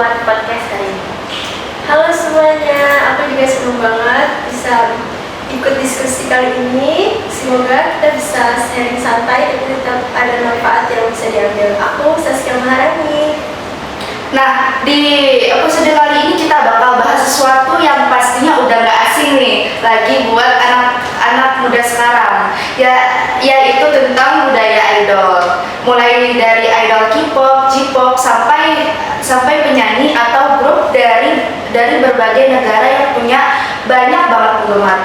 buat podcast kali ini. Halo semuanya, aku juga senang banget bisa ikut diskusi kali ini. Semoga kita bisa sharing santai tapi tetap ada manfaat yang bisa diambil. Aku Saskia Maharani. Nah, di episode kali ini kita bakal bahas sesuatu yang pastinya udah gak asing nih lagi buat anak-anak muda sekarang, yaitu tentang budaya idol. Mulai dari idol K-pop, J-pop sampai penyanyi atau grup dari berbagai negara yang punya banyak banget penggemar.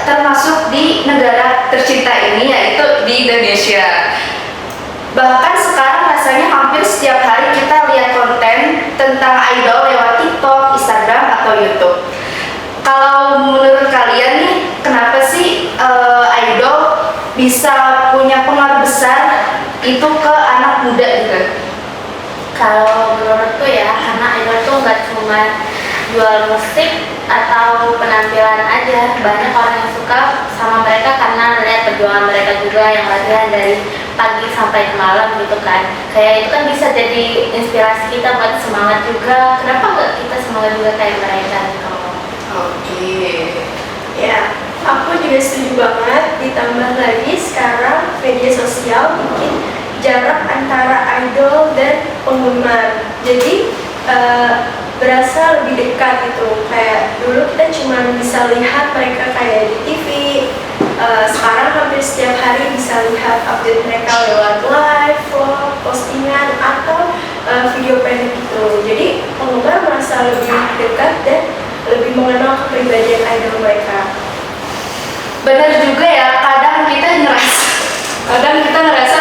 Termasuk di negara tercinta ini, yaitu di Indonesia. Bahkan sekarang rasanya hampir setiap hari kita lihat konten tentang idol lewat TikTok, Instagram, atau YouTube. Kalau menurut kalian nih, kenapa sih idol bisa punya pengaruh besar itu ke anak muda gitu? Kalau menurutku ya, karena idol tuh nggak cuma jual musik atau penampilan aja. Banyak orang yang suka sama mereka karena melihat perjuangan mereka juga yang latihan dari pagi sampai ke malam gitu kan. Kayak itu kan bisa jadi inspirasi kita buat semangat juga. Kenapa nggak kita semangat juga kayak mereka gitu? Oke. Ya, aku juga setuju banget. Ditambah lagi sekarang media sosial bikin jarak antara idol dan penggemar. Jadi berasa lebih dekat gitu. Kayak dulu kita cuma bisa lihat mereka kayak di TV. Sekarang hampir setiap hari bisa lihat update mereka lewat live, vlog, postingan, atau video pendek gitu. Jadi penggemar merasa lebih dekat dan lebih mengenal kepribadian idol mereka. Benar juga ya, kadang kita ngerasa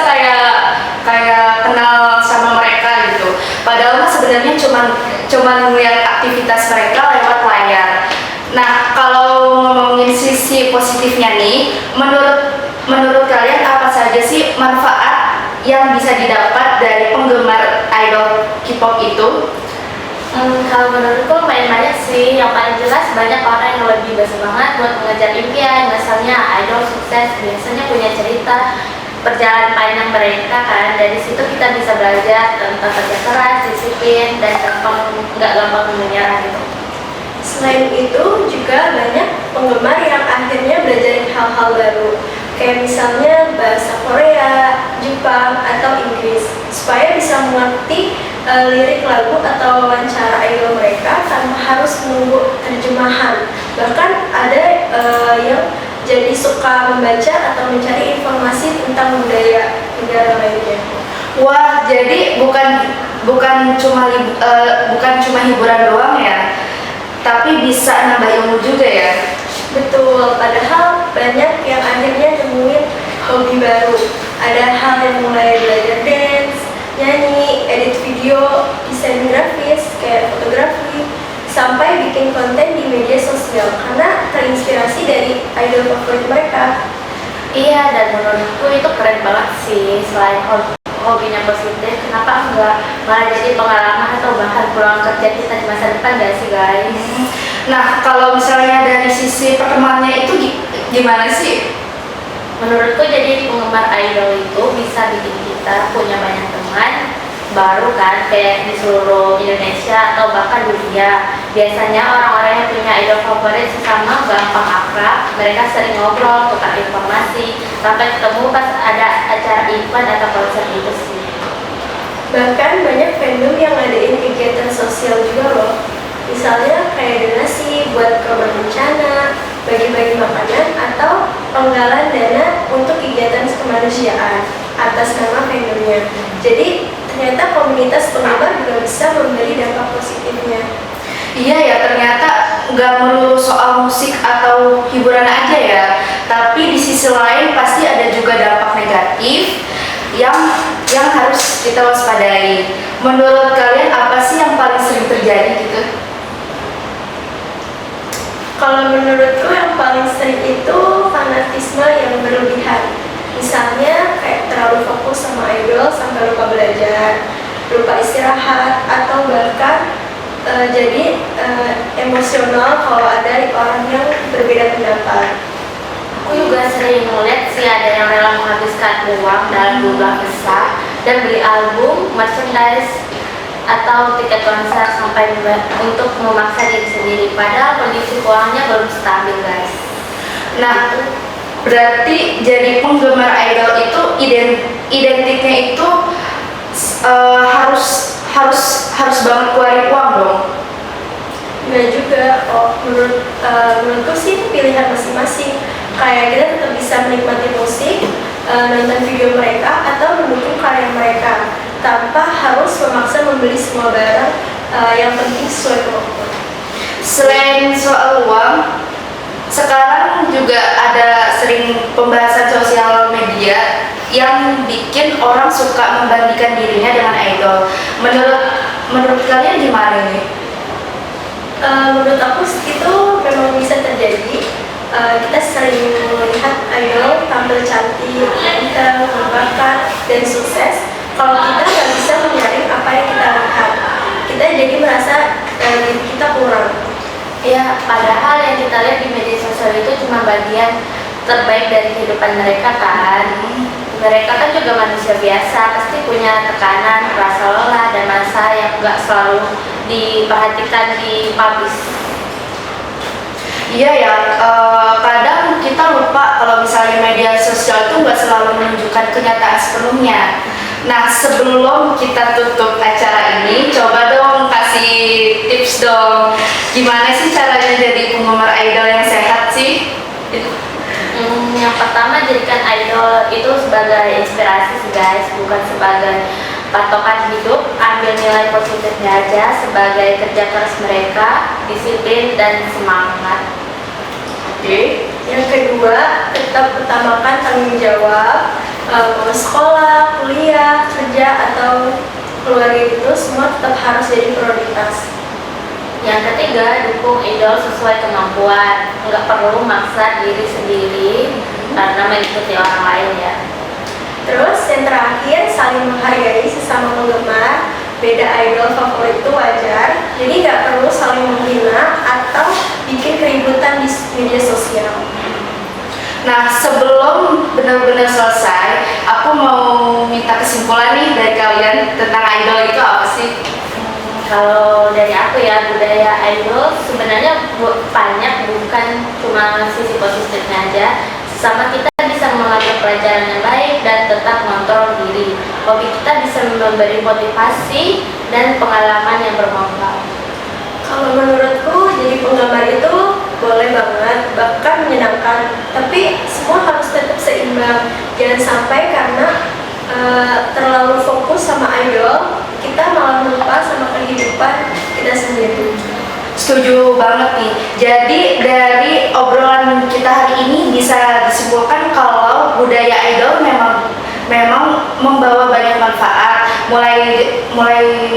kayak kenal sama mereka gitu. Padahal sebenarnya cuma melihat aktivitas mereka lewat layar. Nah, kalau ngomongin sisi positifnya nih, menurut kalian apa saja sih manfaat yang bisa didapat dari penggemar idol K-pop itu? Kalau menurutku banyak sih. Yang paling jelas banyak orang yang lebih bersemangat buat mengejar impian. Misalnya idol sukses biasanya punya cerita perjalanan panjang mereka kan. Dari situ kita bisa belajar tentang kerja keras, disiplin, dan nggak gampang menyerah gitu. Selain itu juga banyak penggemar yang akhirnya belajar hal-hal baru, kayak misalnya bahasa Korea, Jepang, atau Inggris, supaya bisa mengerti lirik lagu atau wawancara idol mereka tanpa harus menunggu terjemahan. Bahkan ada yang jadi suka membaca atau mencari informasi tentang budaya negara lainnya. Wah, jadi bukan cuma hiburan doang ya, tapi bisa nambah ilmu juga ya. Betul, padahal banyak yang akhirnya nemuin hobi baru. Ada hal yang mulai belajar dance, nyanyi, edit video, desain grafis, kayak fotografi, sampai bikin konten di media sosial karena terinspirasi dari idol favorit mereka. Iya, dan menurutku itu keren banget sih. Selain hobinya positif, kenapa enggak malah jadi pengalaman atau bahkan peluang kerja kita di masa depan gak sih guys? Nah, kalau misalnya dari sisi pertemanannya itu gimana sih? Menurutku jadi penggemar idol itu bisa bikin kita punya banyak teman baru kan, kayak di seluruh Indonesia atau bahkan dunia. Biasanya orang-orang yang punya idol favorit sesama gampang akrab, mereka sering ngobrol, tukar informasi, sampai ketemu pas ada acara event atau konser itu sih. Bahkan banyak fandom yang ngadain kegiatan sosial juga loh. Misalnya kayak donasi buat korban bencana, bagi-bagi makanan, atau penggalan dana untuk kegiatan kemanusiaan atas nama fandomnya. Jadi ternyata komunitas penggemar juga bisa memberi dampak positifnya. Iya ya, ternyata nggak melulu soal musik atau hiburan aja ya, tapi di sisi lain pasti ada juga dampak negatif yang harus kita waspadai. Menurut kalian apa sih yang paling sering terjadi gitu? Kalau menurutku yang paling sering itu fanatisme yang berlebihan. Misalnya kayak terlalu fokus sama idol sampai lupa belajar, lupa istirahat, atau bahkan jadi emosional kalau ada orang yang berbeda pendapat. Aku juga sering melihat sih ada yang rela menghabiskan uang dalam jumlah besar dan beli album, merchandise, atau tiket konser sampai untuk memaksa diri sendiri padahal kondisi keuangannya belum stabil guys. Nah, berarti jadi penggemar idol itu identiknya itu harus banget keluarin uang dong. Nggak juga, menurutku sih pilihan masing-masing. Kayak kita tetap bisa menikmati musik, nonton video mereka, atau mendukung karya mereka tanpa harus memaksa membeli semua barang, yang penting sesuai kemampuan. Selain soal uang, sekarang juga ada sering pembahasan sosial media yang bikin orang suka membandingkan dirinya dengan idol. Menurut kalian gimana nih? Menurut aku itu memang bisa terjadi. Kita sering melihat idol tampil cantik, ganteng, berbakat, dan sukses. Kalau kita nggak bisa menyaring apa yang kita lihat, kita jadi merasa diri kita kurang. Ya, padahal yang kita lihat di media sosial itu cuma bagian terbaik dari kehidupan mereka kan. Mereka kan juga manusia biasa, pasti punya tekanan, rasa lelah, dan masa yang nggak selalu diperhatikan di publish. Iya ya, kadang kita lupa kalau misalnya media sosial itu nggak selalu menunjukkan kenyataan sepenuhnya. Nah, sebelum kita tutup acara ini, coba dong kasih tips dong. Gimana sih caranya jadi penggemar idol yang sehat sih? Yang pertama, jadikan idol itu sebagai inspirasi sih guys, bukan sebagai patokan hidup. Ambil nilai positifnya aja sebagai kerja keras mereka, disiplin dan semangat. Oke. Yang kedua, tetap utamakan tanggung jawab. Mau sekolah, kuliah, kerja, atau keluarga itu semua tetap harus jadi prioritas. Yang ketiga, dukung idol sesuai kemampuan, nggak perlu maksa diri sendiri karena mengikuti orang lain ya. Terus yang terakhir, saling menghargai sesama penggemar. Beda idol favorit itu wajar, jadi nggak perlu saling menghina atau bikin keributan di media sosial. Nah, sebelum benar-benar selesai, aku mau minta kesimpulan nih dari kalian tentang idol itu apa sih? Kalau dari aku ya, budaya idol sebenarnya banyak, bukan cuma sisi positifnya aja. Sama kita bisa mengambil pelajaran yang baik dan tetap mengontrol diri. Hobi kita bisa memberi motivasi dan pengalaman yang bermanfaat. Kalau menurutku jadi penggemar itu boleh banget, bahkan menyenangkan. Tapi semua harus tetap seimbang. Jangan sampai karena terlalu fokus sama idol, kita malah lupa sama kehidupan kita sendiri. Setuju banget nih. Jadi dari obrolan kita hari ini bisa disimpulkan kalau budaya idol memang membawa banyak manfaat, mulai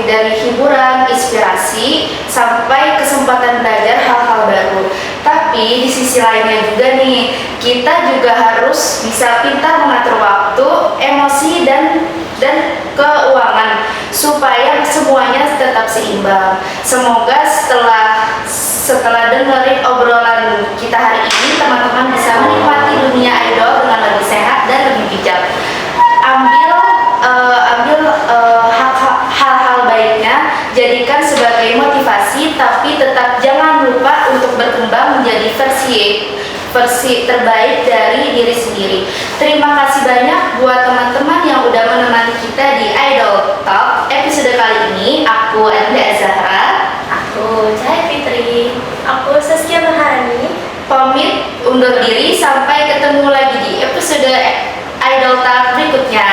dari hiburan, inspirasi, sampai kesempatan belajar hal-hal baru. Tapi di sisi lainnya juga nih, kita juga harus bisa pintar mengatur waktu, emosi, dan keuangan supaya semuanya tetap seimbang. Semoga setelah dengerin obrolan kita hari ini, teman-teman bisa menikmati dunia idol dengan lebih sehat dan lebih bijak. Ambil hal-hal baiknya, jadikan sebagai motivasi, tapi tetap jangan lupa untuk berkembang menjadi versi terbaik dari diri sendiri. Terima kasih banyak buat teman-teman yang udah menemani kita di Idol Talk episode kali ini. Aku Anda Zahra, Aku Cahaya Fitri. Aku Saskia Maharani. pamit undur diri, sampai ketemu lagi di episode Idol Talk berikutnya.